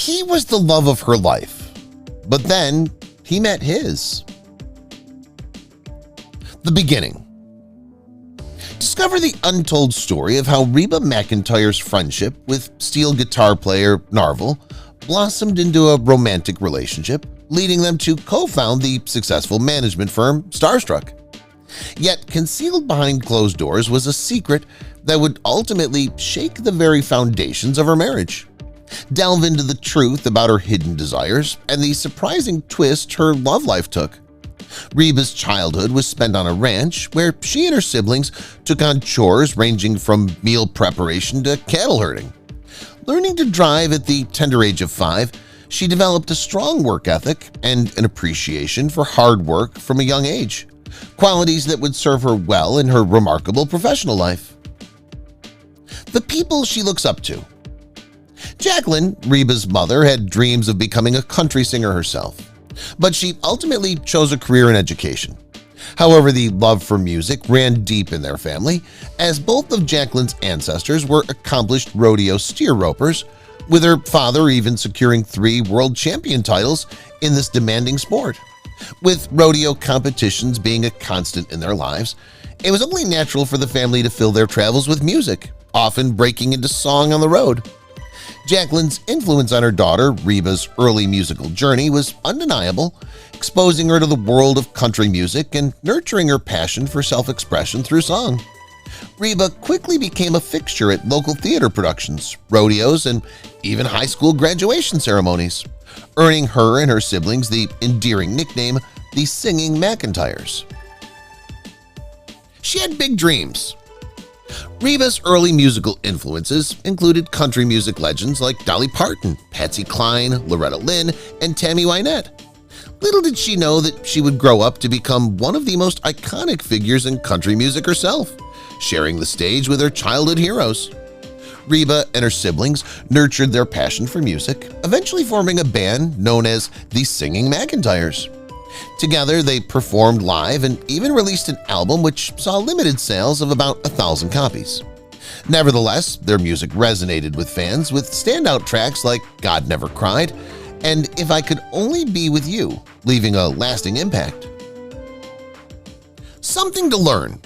He was the love of her life, but then he met his. The beginning. Discover the untold story of how Reba McEntire's friendship with steel guitar player Narvel blossomed into a romantic relationship, leading them to co-found the successful management firm Starstruck. Yet concealed behind closed doors was a secret that would ultimately shake the very foundations of her marriage. Delve into the truth about her hidden desires and the surprising twist her love life took. Reba's childhood was spent on a ranch where she and her siblings took on chores ranging from meal preparation to cattle herding. Learning to drive at the tender age of 5, she developed a strong work ethic and an appreciation for hard work from a young age, qualities that would serve her well in her remarkable professional life. The people she looks up to. Jacqueline, Reba's mother, had dreams of becoming a country singer herself, but she ultimately chose a career in education. However, the love for music ran deep in their family, as both of Jacqueline's ancestors were accomplished rodeo steer ropers, with her father even securing 3 world champion titles in this demanding sport. With rodeo competitions being a constant in their lives, it was only natural for the family to fill their travels with music, often breaking into song on the road. Jacqueline's influence on her daughter, Reba's early musical journey, was undeniable, exposing her to the world of country music and nurturing her passion for self-expression through song. Reba quickly became a fixture at local theater productions, rodeos, and even high school graduation ceremonies, earning her and her siblings the endearing nickname, the Singing McEntires. She had big dreams. Reba's early musical influences included country music legends like Dolly Parton, Patsy Cline, Loretta Lynn, and Tammy Wynette. Little did she know that she would grow up to become one of the most iconic figures in country music herself, sharing the stage with her childhood heroes. Reba and her siblings nurtured their passion for music, eventually forming a band known as the Singing McEntires. Together, they performed live and even released an album which saw limited sales of about 1,000 copies. Nevertheless, their music resonated with fans with standout tracks like God Never Cried and If I Could Only Be With You, leaving a lasting impact. Something to learn.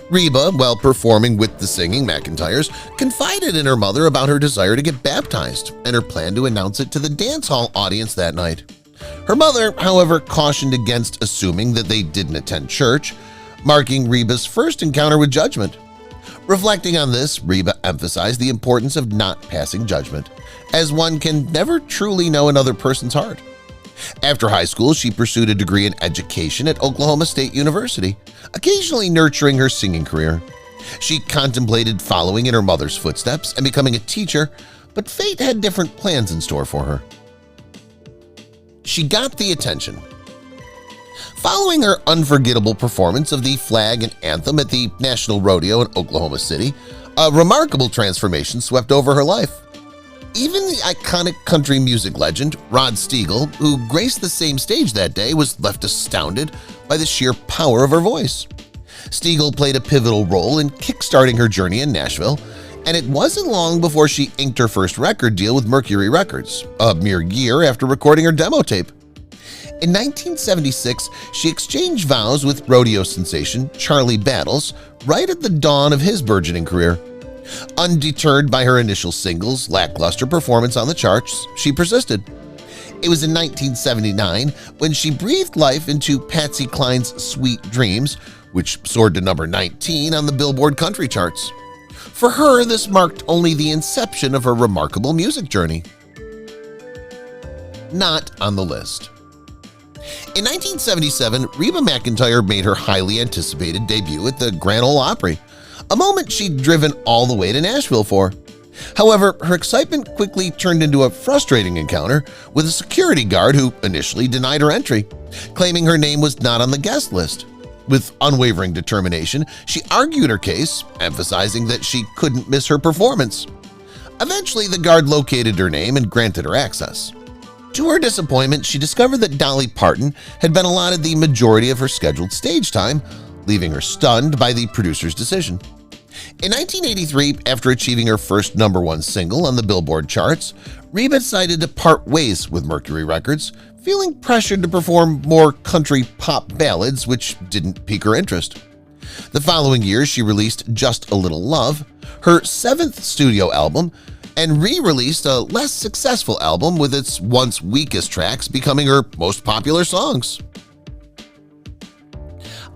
Reba, while performing with the Singing McEntires, confided in her mother about her desire to get baptized and her plan to announce it to the dance hall audience that night. Her mother, however, cautioned against assuming that they didn't attend church, marking Reba's first encounter with judgment. Reflecting on this, Reba emphasized the importance of not passing judgment, as one can never truly know another person's heart. After high school, she pursued a degree in education at Oklahoma State University, occasionally nurturing her singing career. She contemplated following in her mother's footsteps and becoming a teacher, but fate had different plans in store for her. She got the attention. Following her unforgettable performance of the flag and anthem at the National Rodeo in Oklahoma City, a remarkable transformation swept over her life. Even the iconic country music legend Rod Steiger, who graced the same stage that day, was left astounded by the sheer power of her voice. Steiger played a pivotal role in kickstarting her journey in Nashville, and it wasn't long before she inked her first record deal with Mercury Records, a mere year after recording her demo tape. In 1976, she exchanged vows with rodeo sensation Charlie Battles right at the dawn of his burgeoning career. Undeterred by her initial singles' lackluster performance on the charts, she persisted. It was in 1979 when she breathed life into Patsy Cline's Sweet Dreams, which soared to number 19 on the Billboard country charts. For her, this marked only the inception of her remarkable music journey. Not on the list. In 1977, Reba McEntire made her highly anticipated debut at the Grand Ole Opry, a moment she'd driven all the way to Nashville for. However, her excitement quickly turned into a frustrating encounter with a security guard who initially denied her entry, claiming her name was not on the guest list. With unwavering determination, she argued her case, emphasizing that she couldn't miss her performance. Eventually, the guard located her name and granted her access. To her disappointment, she discovered that Dolly Parton had been allotted the majority of her scheduled stage time, leaving her stunned by the producer's decision. In 1983, after achieving her first #1 single on the Billboard charts, Reba decided to part ways with Mercury Records, feeling pressured to perform more country pop ballads, which didn't pique her interest. The following year, she released Just a Little Love, her 7th studio album, and re-released a less successful album with its once weakest tracks becoming her most popular songs.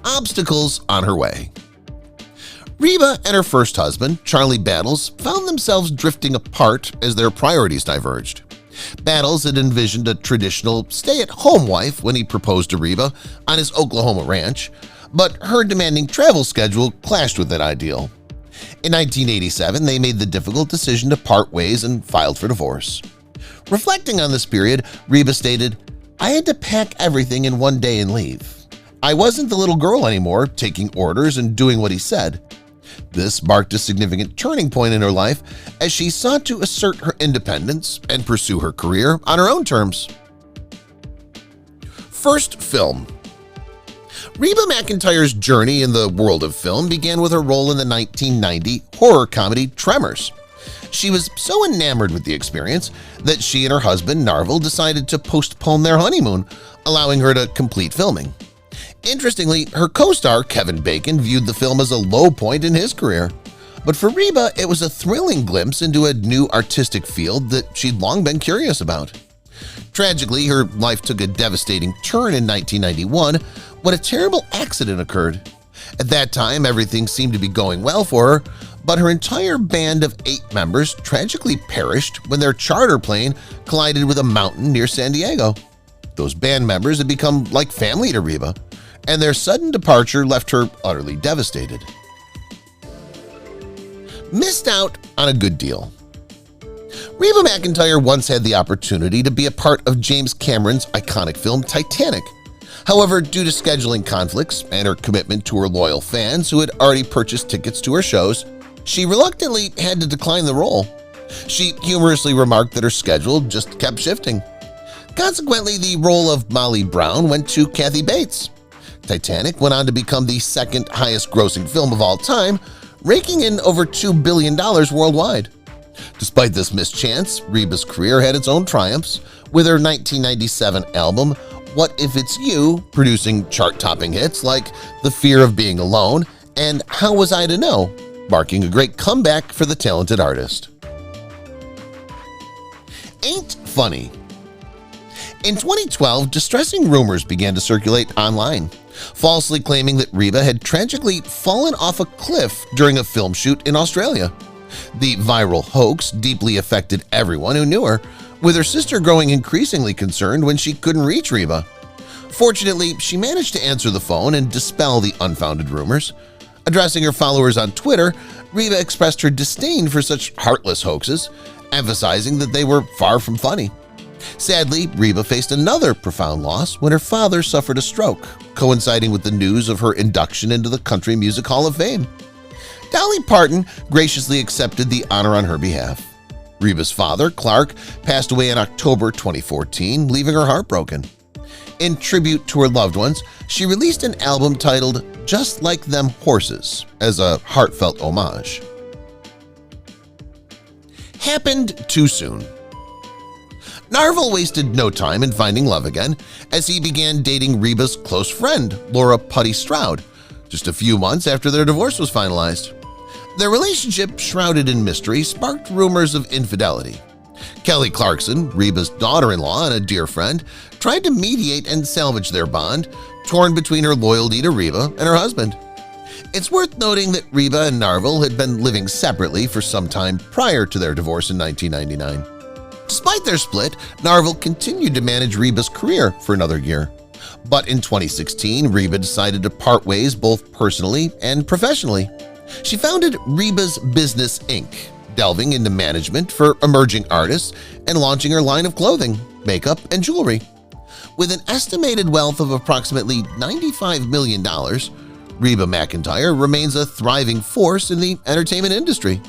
Obstacles on her way. Reba and her first husband, Charlie Battles, found themselves drifting apart as their priorities diverged. Battles had envisioned a traditional stay-at-home wife when he proposed to Reba on his Oklahoma ranch, but her demanding travel schedule clashed with that ideal. In 1987, they made the difficult decision to part ways and filed for divorce. Reflecting on this period, Reba stated, "I had to pack everything in one day and leave. I wasn't the little girl anymore, taking orders and doing what he said." This marked a significant turning point in her life as she sought to assert her independence and pursue her career on her own terms. First film. Reba McEntire's journey in the world of film began with her role in the 1990 horror comedy Tremors. She was so enamored with the experience that she and her husband Narvel decided to postpone their honeymoon, allowing her to complete filming. Interestingly, her co-star Kevin Bacon viewed the film as a low point in his career. But for Reba, it was a thrilling glimpse into a new artistic field that she'd long been curious about. Tragically, her life took a devastating turn in 1991 when a terrible accident occurred. At that time, everything seemed to be going well for her, but her entire band of 8 members tragically perished when their charter plane collided with a mountain near San Diego. Those band members had become like family to Reba, and their sudden departure left her utterly devastated. Missed out on a good deal. Reba McEntire once had the opportunity to be a part of James Cameron's iconic film Titanic. However, due to scheduling conflicts and her commitment to her loyal fans who had already purchased tickets to her shows, she reluctantly had to decline the role. She humorously remarked that her schedule just kept shifting. Consequently, the role of Molly Brown went to Kathy Bates. Titanic went on to become the second highest-grossing film of all time, raking in over $2 billion worldwide. Despite this mischance, Reba's career had its own triumphs, with her 1997 album What If It's You producing chart-topping hits like The Fear of Being Alone and How Was I to Know, marking a great comeback for the talented artist. Ain't funny. In 2012, distressing rumors began to circulate online, falsely claiming that Reba had tragically fallen off a cliff during a film shoot in Australia. The viral hoax deeply affected everyone who knew her, with her sister growing increasingly concerned when she couldn't reach Reba. Fortunately, she managed to answer the phone and dispel the unfounded rumors. Addressing her followers on Twitter, Reba expressed her disdain for such heartless hoaxes, emphasizing that they were far from funny. Sadly, Reba faced another profound loss when her father suffered a stroke, coinciding with the news of her induction into the Country Music Hall of Fame. Dolly Parton graciously accepted the honor on her behalf. Reba's father, Clark, passed away in October 2014, leaving her heartbroken. In tribute to her loved ones, she released an album titled Just Like Them Horses as a heartfelt homage. Happened too soon. Narvel wasted no time in finding love again as he began dating Reba's close friend, Laura Putty Stroud, just a few months after their divorce was finalized. Their relationship, shrouded in mystery, sparked rumors of infidelity. Kelly Clarkson, Reba's daughter-in-law and a dear friend, tried to mediate and salvage their bond, torn between her loyalty to Reba and her husband. It's worth noting that Reba and Narvel had been living separately for some time prior to their divorce in 1999. Despite their split, Narvel continued to manage Reba's career for another year. But in 2016, Reba decided to part ways both personally and professionally. She founded Reba's Business Inc., delving into management for emerging artists and launching her line of clothing, makeup, and jewelry. With an estimated wealth of approximately $95 million, Reba McEntire remains a thriving force in the entertainment industry.